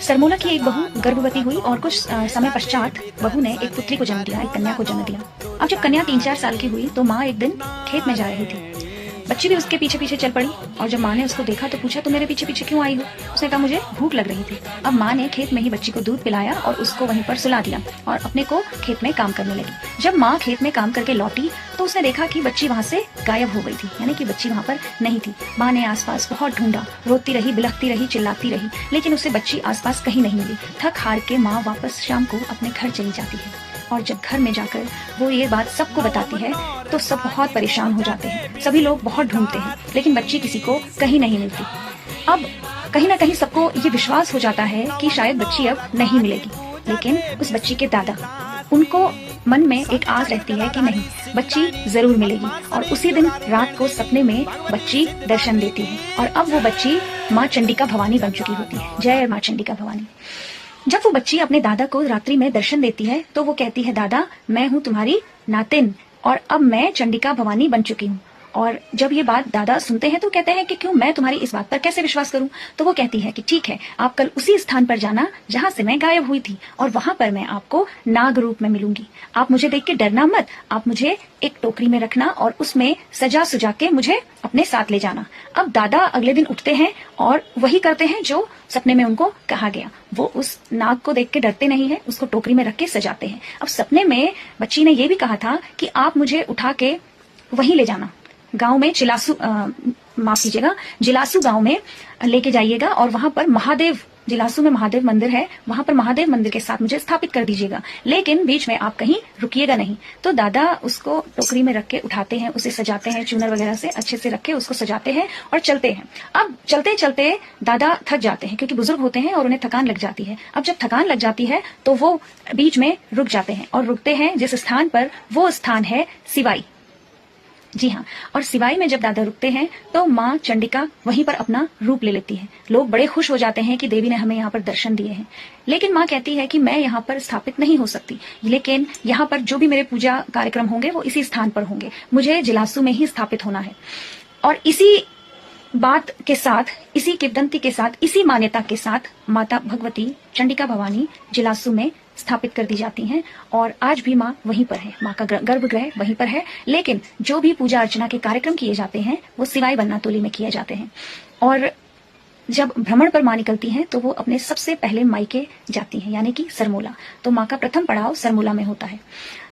सरमोला की एक बहू गर्भवती हुई और कुछ समय पश्चात बहू ने एक पुत्री को जन्म दिया, एक कन्या को जन्म दिया। अब जब कन्या 3-4 साल की हुई तो माँ एक दिन खेत में जा रही थी। बच्ची भी उसके पीछे पीछे चल पड़ी और जब माँ ने उसको देखा तो पूछा, तुम मेरे पीछे पीछे क्यों आई हो? उसने कहा, मुझे भूख लग रही थी। अब माँ ने खेत में ही बच्ची को दूध पिलाया और उसको वहीं पर सुला दिया और अपने को खेत में काम करने लगी। जब माँ खेत में काम करके लौटी तो उसने देखा कि बच्ची वहां से गायब हो गई थी, यानी कि बच्ची वहां पर नहीं थी। माँ ने आसपास बहुत ढूंढा, रोती रही, बिलखती रही, चिल्लाती रही, लेकिन उसे बच्ची आसपास कहीं नहीं मिली। थक हार के माँ वापस शाम को अपने घर चली जाती है और जब घर में जाकर वो ये बात सबको बताती है तो सब बहुत परेशान हो जाते हैं। सभी लोग बहुत ढूंढते हैं लेकिन बच्ची किसी को कहीं नहीं मिलती। अब कहीं ना कहीं सबको ये विश्वास हो जाता है कि शायद बच्ची अब नहीं मिलेगी, लेकिन उस बच्ची के दादा, उनको मन में एक आस रहती है कि नहीं, बच्ची जरूर मिलेगी। और उसी दिन रात को सपने में बच्ची दर्शन देती है और अब वो बच्ची माँ चंडिका भवानी बन चुकी होती है। जय माँ चंडिका भवानी। जब वो बच्ची अपने दादा को रात्रि में दर्शन देती है तो वो कहती है, दादा मैं हूँ तुम्हारी नातिन और अब मैं चंडिका भवानी बन चुकी हूँ। और जब ये बात दादा सुनते हैं तो कहते हैं कि क्यों, मैं तुम्हारी इस बात पर कैसे विश्वास करूं? तो वो कहती है कि ठीक है, आप कल उसी स्थान पर जाना जहां से मैं गायब हुई थी और वहां पर मैं आपको नाग रूप में मिलूंगी। आप मुझे देख के डरना मत, आप मुझे एक टोकरी में रखना और उसमें सजा सुजा के मुझे अपने साथ ले जाना। अब दादा अगले दिन उठते हैं और वही करते हैं जो सपने में उनको कहा गया। वो उस नाग को देख के डरते नहीं है, उसको टोकरी में रख के सजाते हैं। अब सपने में बच्ची ने ये भी कहा था कि आप मुझे उठा के वहीं ले जाना, गांव में माफ कीजिएगा, जिलासू गांव में लेके जाइएगा और वहां पर महादेव, जिलासू में महादेव मंदिर है, वहां पर महादेव मंदिर के साथ मुझे स्थापित कर दीजिएगा, लेकिन बीच में आप कहीं रुकिएगा नहीं। तो दादा उसको टोकरी में रख के उठाते हैं, उसे सजाते हैं, चूनर वगैरह से अच्छे से रख के उसको सजाते हैं और चलते हैं। अब चलते चलते दादा थक जाते हैं क्योंकि बुजुर्ग होते हैं और उन्हें थकान लग जाती है। अब जब थकान लग जाती है तो वो बीच में रुक जाते हैं और रुकते हैं जिस स्थान पर, वो स्थान है सिवाई। जी हाँ, और सिवाई में जब दादा रुकते हैं तो माँ चंडिका वहीं पर अपना रूप ले लेती है। लोग बड़े खुश हो जाते हैं कि देवी ने हमें यहाँ पर दर्शन दिए हैं, लेकिन माँ कहती है कि मैं यहाँ पर स्थापित नहीं हो सकती, लेकिन यहाँ पर जो भी मेरे पूजा कार्यक्रम होंगे वो इसी स्थान पर होंगे, मुझे जिलासू में ही स्थापित होना है। और इसी बात के साथ, इसी किंवदंती के साथ, इसी मान्यता के साथ माता भगवती चंडिका भवानी जिलासू में स्थापित कर दी जाती हैं और आज भी माँ वहीं पर है, माँ का गर्भगृह वहीं पर है। लेकिन जो भी पूजा अर्चना के कार्यक्रम किए जाते हैं वो सिवाई बननातोली में किए जाते हैं। और जब भ्रमण पर माँ निकलती हैं तो वो अपने सबसे पहले मायके जाती हैं, यानी कि सरमोला। तो माँ का प्रथम पड़ाव सरमोला में होता है।